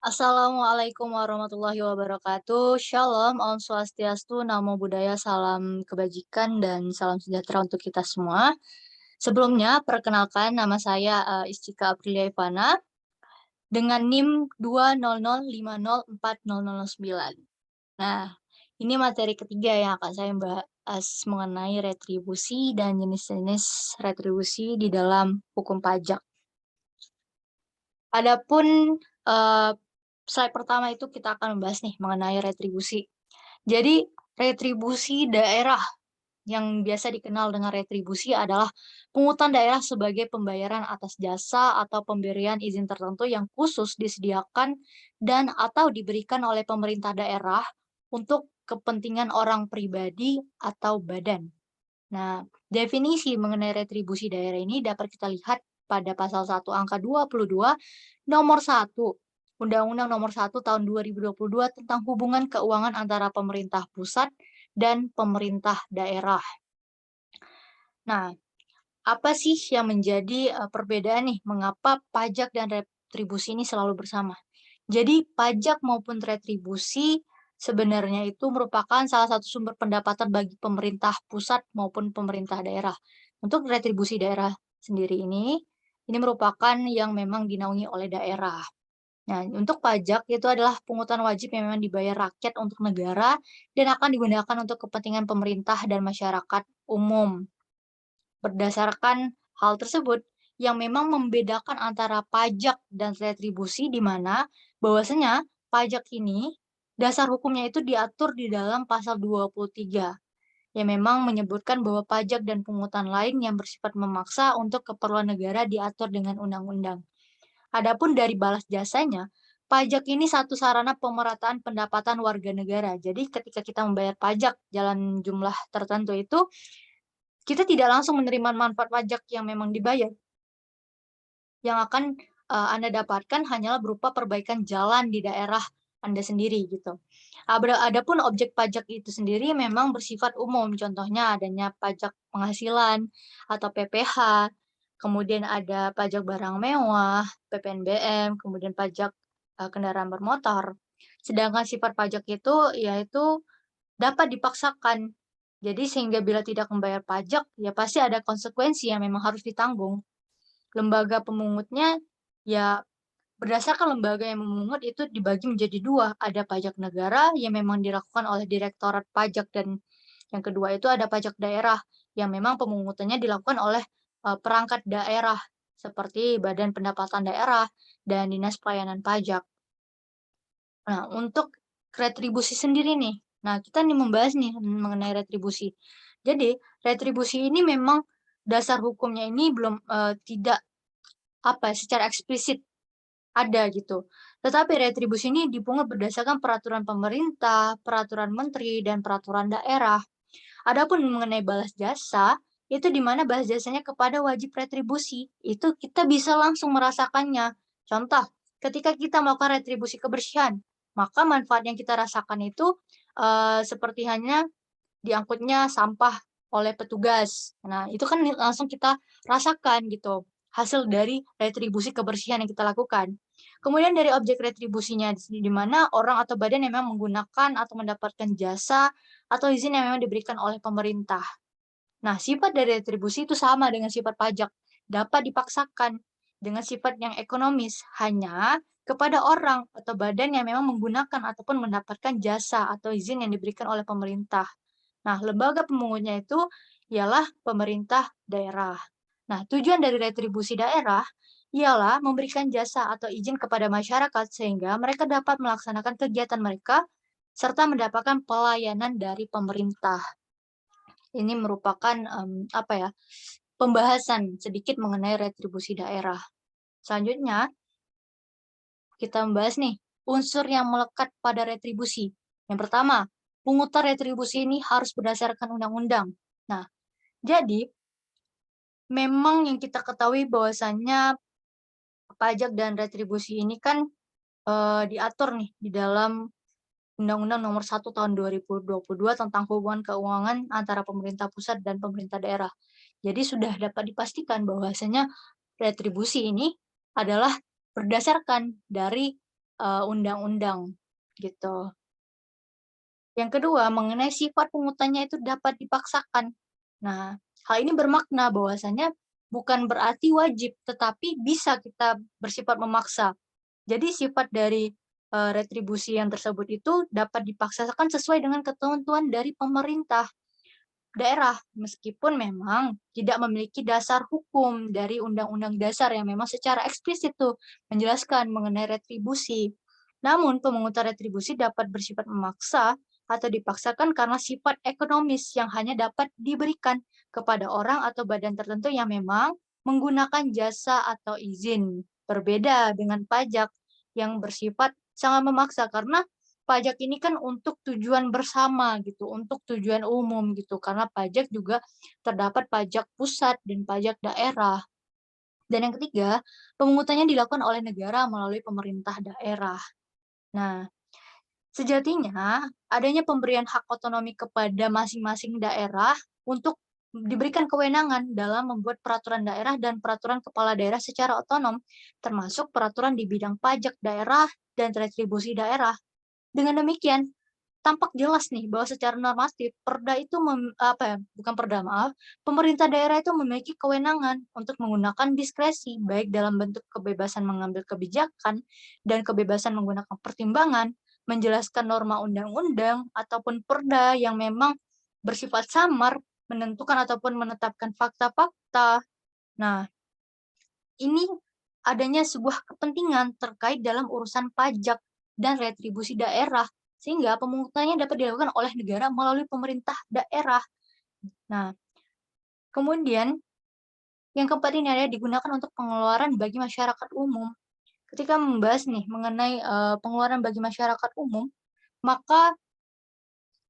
Assalamualaikum warahmatullahi wabarakatuh. Shalom, Om Swastiastu, Namo Buddhaya, salam kebajikan dan salam sejahtera untuk kita semua. Sebelumnya, perkenalkan nama saya Iscika Aprilia Ivana dengan NIM 200504009. Nah, ini materi ketiga yang akan saya bahas mengenai retribusi dan jenis-jenis retribusi di dalam hukum pajak. Adapun eh, slide pertama itu kita akan membahas nih mengenai retribusi. Jadi, retribusi daerah yang biasa dikenal dengan retribusi adalah pungutan daerah sebagai pembayaran atas jasa atau pemberian izin tertentu yang khusus disediakan dan atau diberikan oleh pemerintah daerah untuk kepentingan orang pribadi atau badan. Nah, definisi mengenai retribusi daerah ini dapat kita lihat pada pasal 1 angka 22 nomor 1 Undang-Undang nomor 1 tahun 2022 tentang hubungan keuangan antara pemerintah pusat dan pemerintah daerah. Nah, apa sih yang menjadi perbedaan nih mengapa pajak dan retribusi ini selalu bersama? Jadi pajak maupun retribusi sebenarnya itu merupakan salah satu sumber pendapatan bagi pemerintah pusat maupun pemerintah daerah. Untuk retribusi daerah sendiri ini merupakan yang memang dinaungi oleh daerah. Nah, untuk pajak itu adalah pungutan wajib yang memang dibayar rakyat untuk negara dan akan digunakan untuk kepentingan pemerintah dan masyarakat umum. Berdasarkan hal tersebut, yang memang membedakan antara pajak dan retribusi di mana bahwasanya pajak ini dasar hukumnya itu diatur di dalam pasal 23 yang memang menyebutkan bahwa pajak dan pungutan lain yang bersifat memaksa untuk keperluan negara diatur dengan undang-undang. Adapun dari balas jasanya, pajak ini satu sarana pemerataan pendapatan warga negara. Jadi ketika kita membayar pajak dalam jumlah tertentu itu, kita tidak langsung menerima manfaat pajak yang memang dibayar. Yang akan, Anda dapatkan hanyalah berupa perbaikan jalan di daerah Anda sendiri gitu. Adapun objek pajak itu sendiri memang bersifat umum, contohnya adanya pajak penghasilan atau PPh, kemudian ada pajak barang mewah, PPNBM, kemudian pajak, kendaraan bermotor. Sedangkan sifat pajak itu yaitu dapat dipaksakan. Jadi sehingga bila tidak membayar pajak, ya pasti ada konsekuensi yang memang harus ditanggung. Lembaga pemungutnya, ya berdasarkan lembaga yang memungut itu dibagi menjadi 2, ada pajak negara yang memang dilakukan oleh Direktorat Pajak dan yang kedua itu ada pajak daerah yang memang pemungutannya dilakukan oleh, perangkat daerah seperti Badan Pendapatan Daerah dan Dinas Pelayanan Pajak. Nah, untuk retribusi sendiri nih, nah kita nih membahas nih mengenai retribusi. Jadi, retribusi ini memang dasar hukumnya ini belum, tidak apa ya, secara eksplisit ada gitu. Tetapi retribusi ini dipungut berdasarkan peraturan pemerintah, peraturan menteri, dan peraturan daerah. Adapun mengenai balas jasa, itu di mana balas jasanya kepada wajib retribusi, itu kita bisa langsung merasakannya. Contoh, ketika kita melakukan retribusi kebersihan, maka manfaat yang kita rasakan itu seperti hanya diangkutnya sampah oleh petugas. Nah, itu kan langsung kita rasakan gitu, hasil dari retribusi kebersihan yang kita lakukan. Kemudian dari objek retribusinya, di mana orang atau badan yang memang menggunakan atau mendapatkan jasa atau izin yang memang diberikan oleh pemerintah. Nah, sifat dari retribusi itu sama dengan sifat pajak, dapat dipaksakan dengan sifat yang ekonomis, hanya kepada orang atau badan yang memang menggunakan ataupun mendapatkan jasa atau izin yang diberikan oleh pemerintah. Nah, lembaga pemungutnya itu ialah pemerintah daerah. Nah, tujuan dari retribusi daerah ialah memberikan jasa atau izin kepada masyarakat sehingga mereka dapat melaksanakan kegiatan mereka serta mendapatkan pelayanan dari pemerintah. Ini merupakan apa ya, pembahasan sedikit mengenai retribusi daerah. Selanjutnya, kita membahas nih unsur yang melekat pada retribusi. Yang pertama, pungutan retribusi ini harus berdasarkan undang-undang. Nah, jadi memang yang kita ketahui bahwasannya pajak dan retribusi ini kan, diatur nih di dalam Undang-Undang Nomor 1 Tahun 2022 tentang hubungan keuangan antara pemerintah pusat dan pemerintah daerah. Jadi sudah dapat dipastikan bahwasanya retribusi ini adalah berdasarkan dari, undang-undang, gitu. Yang kedua, mengenai sifat pungutannya itu dapat dipaksakan. Nah, hal ini bermakna bahwasanya bukan berarti wajib, tetapi bisa kita bersifat memaksa. Jadi sifat dari, retribusi yang tersebut itu dapat dipaksakan sesuai dengan ketentuan dari pemerintah daerah, meskipun memang tidak memiliki dasar hukum dari Undang-Undang Dasar yang memang secara eksplisit tuh menjelaskan mengenai retribusi. Namun, pemungutan retribusi dapat bersifat memaksa atau dipaksakan karena sifat ekonomis yang hanya dapat diberikan kepada orang atau badan tertentu yang memang menggunakan jasa atau izin. Berbeda dengan pajak yang bersifat sangat memaksa karena pajak ini kan untuk tujuan bersama gitu, untuk tujuan umum gitu, karena pajak juga terdapat pajak pusat dan pajak daerah. Dan yang ketiga, pemungutannya dilakukan oleh negara melalui pemerintah daerah. Nah, sejatinya adanya pemberian hak otonomi kepada masing-masing daerah untuk diberikan kewenangan dalam membuat peraturan daerah dan peraturan kepala daerah secara otonom, termasuk peraturan di bidang pajak daerah dan retribusi daerah. Dengan demikian, tampak jelas nih bahwa secara normatif Perda itu apa ya, bukan Perda, maaf, pemerintah daerah itu memiliki kewenangan untuk menggunakan diskresi, baik dalam bentuk kebebasan mengambil kebijakan dan kebebasan menggunakan pertimbangan, menjelaskan norma undang-undang, ataupun Perda yang memang bersifat samar, menentukan ataupun menetapkan fakta-fakta. Nah, ini adanya sebuah kepentingan terkait dalam urusan pajak dan retribusi daerah, sehingga pemungutannya dapat dilakukan oleh negara melalui pemerintah daerah. Nah, kemudian yang keempat ini adalah digunakan untuk pengeluaran bagi masyarakat umum. Ketika membahas nih mengenai pengeluaran bagi masyarakat umum, maka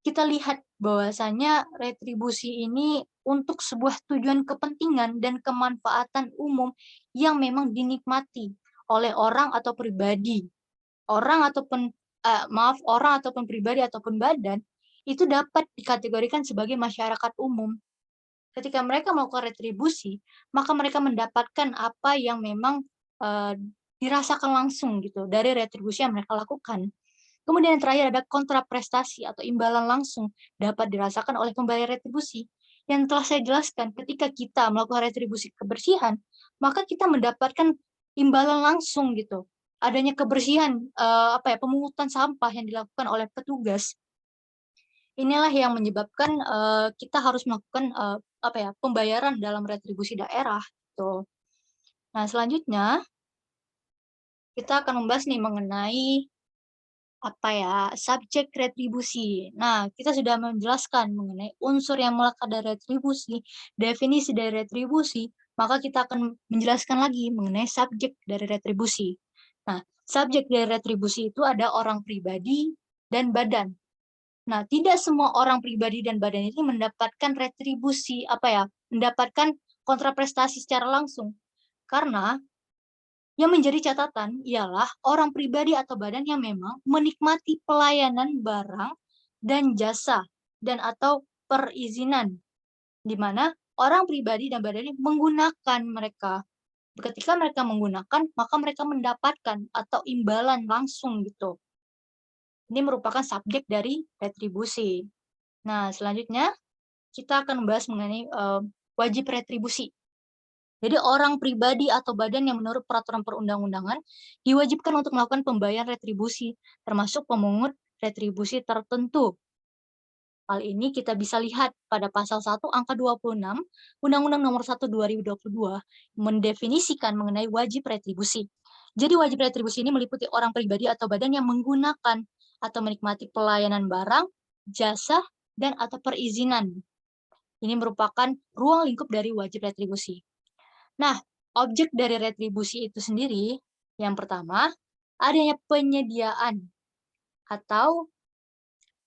kita lihat bahwasanya retribusi ini untuk sebuah tujuan kepentingan dan kemanfaatan umum yang memang dinikmati oleh orang atau pribadi. Orang ataupun orang ataupun pribadi ataupun badan, itu dapat dikategorikan sebagai masyarakat umum. Ketika mereka melakukan retribusi, maka mereka mendapatkan apa yang memang, dirasakan langsung gitu dari retribusi yang mereka lakukan. Kemudian yang terakhir ada kontraprestasi atau imbalan langsung dapat dirasakan oleh pembayar retribusi. Yang telah saya jelaskan, ketika kita melakukan retribusi kebersihan, maka kita mendapatkan imbalan langsung gitu. Adanya kebersihan, apa ya, pemungutan sampah yang dilakukan oleh petugas. Inilah yang menyebabkan, kita harus melakukan, apa ya, pembayaran dalam retribusi daerah, gitu. Nah, selanjutnya kita akan membahas nih mengenai apa ya, subjek retribusi. Nah, kita sudah menjelaskan mengenai unsur yang melekat dari retribusi, definisi dari retribusi, maka kita akan menjelaskan lagi mengenai subjek dari retribusi. Nah, subjek dari retribusi itu ada orang pribadi dan badan. Nah, tidak semua orang pribadi dan badan ini mendapatkan retribusi, apa ya, mendapatkan kontraprestasi secara langsung. Karena yang menjadi catatan ialah orang pribadi atau badan yang memang menikmati pelayanan barang dan jasa dan atau perizinan, di mana orang pribadi dan badan ini menggunakan mereka. Ketika mereka menggunakan, maka mereka mendapatkan atau imbalan langsung gitu. Ini merupakan subjek dari retribusi. Nah, selanjutnya kita akan membahas mengenai wajib retribusi. Jadi orang pribadi atau badan yang menurut peraturan perundang-undangan diwajibkan untuk melakukan pembayaran retribusi, termasuk pemungut retribusi tertentu. Hal ini kita bisa lihat pada pasal 1 angka 26 Undang-Undang Nomor 1 2022 mendefinisikan mengenai wajib retribusi. Jadi wajib retribusi ini meliputi orang pribadi atau badan yang menggunakan atau menikmati pelayanan barang, jasa, dan atau perizinan. Ini merupakan ruang lingkup dari wajib retribusi. Nah, objek dari retribusi itu sendiri, yang pertama, adanya penyediaan atau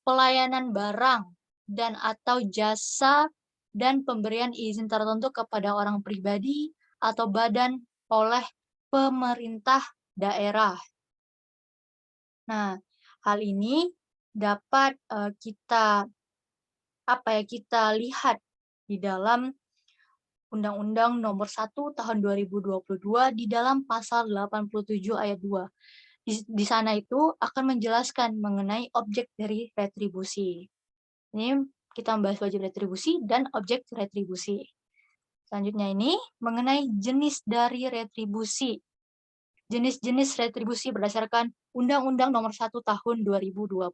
pelayanan barang dan atau jasa dan pemberian izin tertentu kepada orang pribadi atau badan oleh pemerintah daerah. Nah, hal ini dapat kita kita lihat di dalam Undang-Undang Nomor 1 Tahun 2022 di dalam pasal 87 ayat 2. Di sana itu akan menjelaskan mengenai objek dari retribusi. Ini kita membahas wajib retribusi dan objek retribusi. Selanjutnya ini mengenai jenis dari retribusi. Jenis-jenis retribusi berdasarkan Undang-Undang Nomor 1 Tahun 2022.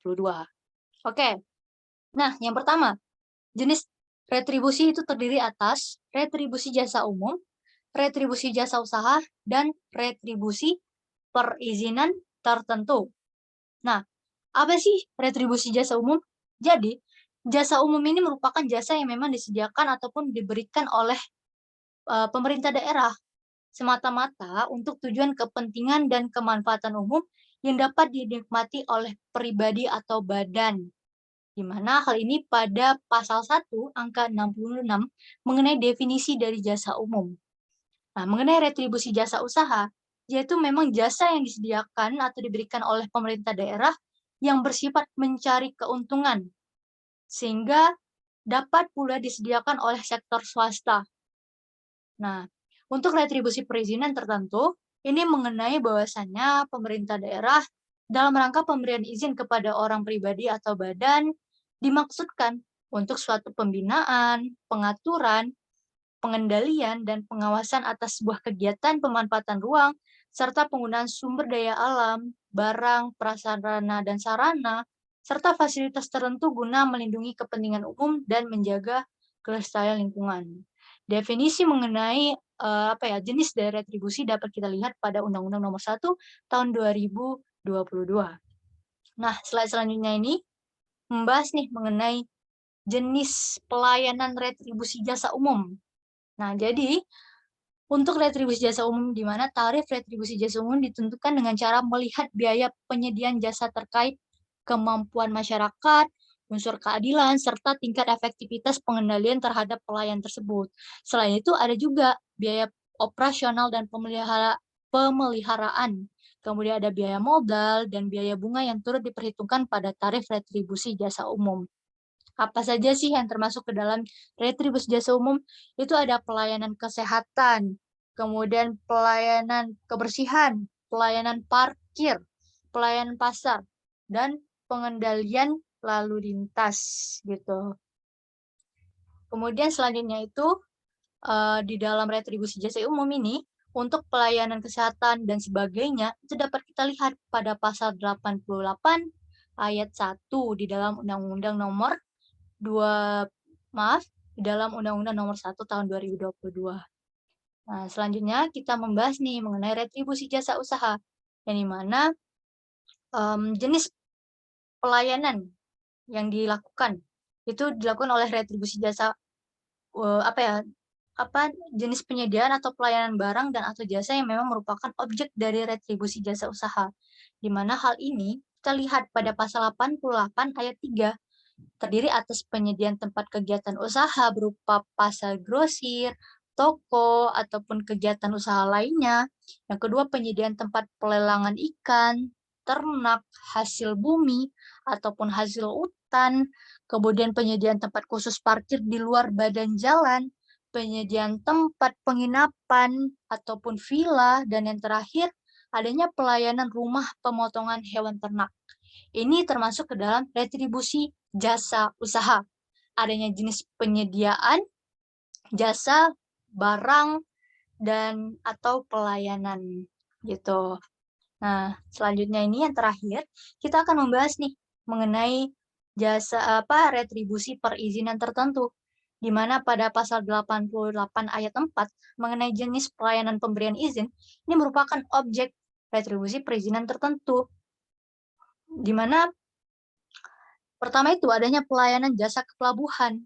Oke. Nah, yang pertama, jenis retribusi itu terdiri atas retribusi jasa umum, retribusi jasa usaha, dan retribusi perizinan tertentu. Nah, apa sih retribusi jasa umum? Jadi, jasa umum ini merupakan jasa yang memang disediakan ataupun diberikan oleh pemerintah daerah semata-mata untuk tujuan kepentingan dan kemanfaatan umum yang dapat dinikmati oleh pribadi atau badan. Di mana hal ini pada pasal 1 angka 66 mengenai definisi dari jasa umum. Nah, mengenai retribusi jasa usaha, yaitu memang jasa yang disediakan atau diberikan oleh pemerintah daerah yang bersifat mencari keuntungan, sehingga dapat pula disediakan oleh sektor swasta. Nah, untuk retribusi perizinan tertentu, ini mengenai bahwasannya pemerintah daerah dalam rangka pemberian izin kepada orang pribadi atau badan dimaksudkan untuk suatu pembinaan, pengaturan, pengendalian, dan pengawasan atas sebuah kegiatan pemanfaatan ruang, serta penggunaan sumber daya alam, barang, prasarana, dan sarana, serta fasilitas tertentu guna melindungi kepentingan umum dan menjaga kelestarian lingkungan. Definisi mengenai jenis dari retribusi dapat kita lihat pada Undang-Undang Nomor 1 Tahun 2022. Nah, slide selanjutnya ini membahas nih mengenai jenis pelayanan retribusi jasa umum. Nah, jadi untuk retribusi jasa umum di mana tarif retribusi jasa umum ditentukan dengan cara melihat biaya penyediaan jasa terkait kemampuan masyarakat, unsur keadilan, serta tingkat efektivitas pengendalian terhadap pelayan tersebut. Selain itu ada juga biaya operasional dan pemeliharaan. Kemudian ada biaya modal dan biaya bunga yang turut diperhitungkan pada tarif retribusi jasa umum. Apa saja sih yang termasuk ke dalam retribusi jasa umum? Itu ada pelayanan kesehatan, kemudian pelayanan kebersihan, pelayanan parkir, pelayanan pasar, dan pengendalian lalu lintas gitu. Kemudian selanjutnya itu di dalam retribusi jasa umum ini untuk pelayanan kesehatan dan sebagainya itu dapat kita lihat pada pasal 88 ayat 1 di dalam Undang-Undang Nomor di dalam Undang-Undang Nomor 1 Tahun 2022. Nah, selanjutnya kita membahas nih mengenai retribusi jasa usaha, yang di mana jenis pelayanan yang dilakukan itu dilakukan oleh retribusi jasa jenis penyediaan atau pelayanan barang dan atau jasa yang memang merupakan objek dari retribusi jasa usaha. Di mana hal ini kita lihat pada pasal 88 ayat 3 terdiri atas penyediaan tempat kegiatan usaha berupa pasar grosir, toko, ataupun kegiatan usaha lainnya. Yang kedua, penyediaan tempat pelelangan ikan, ternak, hasil bumi, ataupun hasil hutan. Kemudian penyediaan tempat khusus parkir di luar badan jalan, penyediaan tempat penginapan ataupun villa, dan yang terakhir, adanya pelayanan rumah pemotongan hewan ternak. Ini termasuk ke dalam retribusi jasa usaha. Adanya jenis penyediaan, jasa, barang, dan atau pelayanan gitu. Nah, selanjutnya ini yang terakhir, kita akan membahas nih mengenai retribusi perizinan tertentu, di mana pada pasal 88 ayat 4 mengenai jenis pelayanan pemberian izin, ini merupakan objek retribusi perizinan tertentu, di mana pertama itu adanya pelayanan jasa kepelabuhan,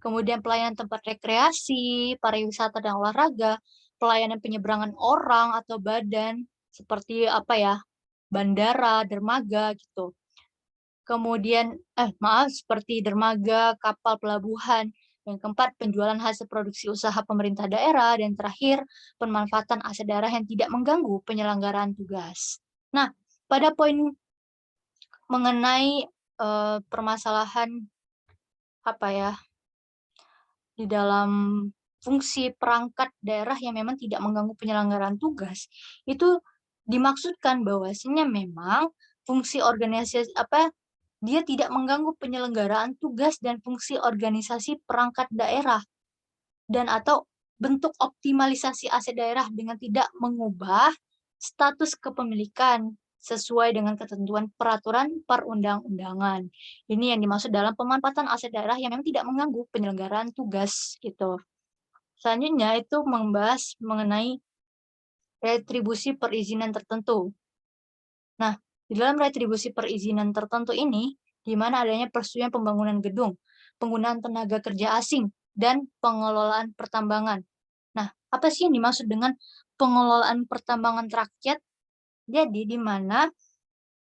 kemudian pelayanan tempat rekreasi, pariwisata dan olahraga, pelayanan penyeberangan orang atau badan, seperti bandara, dermaga gitu. Kemudian, seperti dermaga, kapal pelabuhan. Yang keempat, penjualan hasil produksi usaha pemerintah daerah. Dan terakhir, pemanfaatan aset daerah yang tidak mengganggu penyelenggaraan tugas. Nah, pada poin mengenai permasalahan di dalam fungsi perangkat daerah yang memang tidak mengganggu penyelenggaraan tugas, itu Dimaksudkan bahwasanya memang fungsi organisasi dia tidak mengganggu penyelenggaraan tugas dan fungsi organisasi perangkat daerah dan atau bentuk optimalisasi aset daerah dengan tidak mengubah status kepemilikan sesuai dengan ketentuan peraturan perundang-undangan. Ini yang dimaksud dalam pemanfaatan aset daerah yang memang tidak mengganggu penyelenggaraan tugas gitu. Selanjutnya itu membahas mengenai retribusi perizinan tertentu. Nah, di dalam retribusi perizinan tertentu ini, di mana adanya persetujuan pembangunan gedung, penggunaan tenaga kerja asing, dan pengelolaan pertambangan. Nah, apa sih yang dimaksud dengan pengelolaan pertambangan rakyat? Jadi, di mana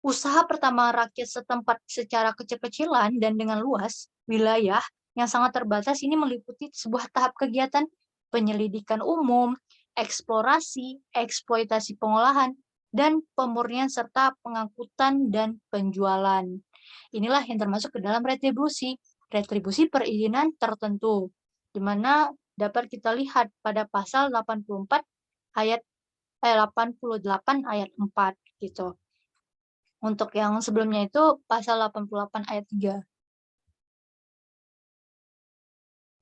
usaha pertambangan rakyat setempat secara kecil-kecilan dan dengan luas wilayah yang sangat terbatas ini meliputi sebuah tahap kegiatan penyelidikan umum, eksplorasi, eksploitasi pengolahan, dan pemurnian serta pengangkutan dan penjualan. Inilah yang termasuk ke dalam retribusi perizinan tertentu, di mana dapat kita lihat pada pasal 84 ayat 88 ayat 4 gitu. Untuk yang sebelumnya itu pasal 88 ayat 3.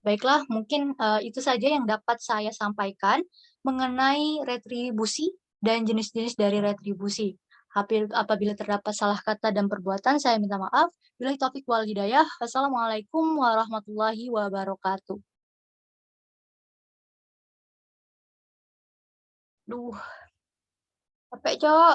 Baiklah, mungkin itu saja yang dapat saya sampaikan mengenai retribusi dan jenis-jenis dari retribusi. Apabila terdapat salah kata dan perbuatan, saya minta maaf. Billahi taufik wal hidayah. Wassalamualaikum warahmatullahi wabarakatuh. Duh, capek, Cok.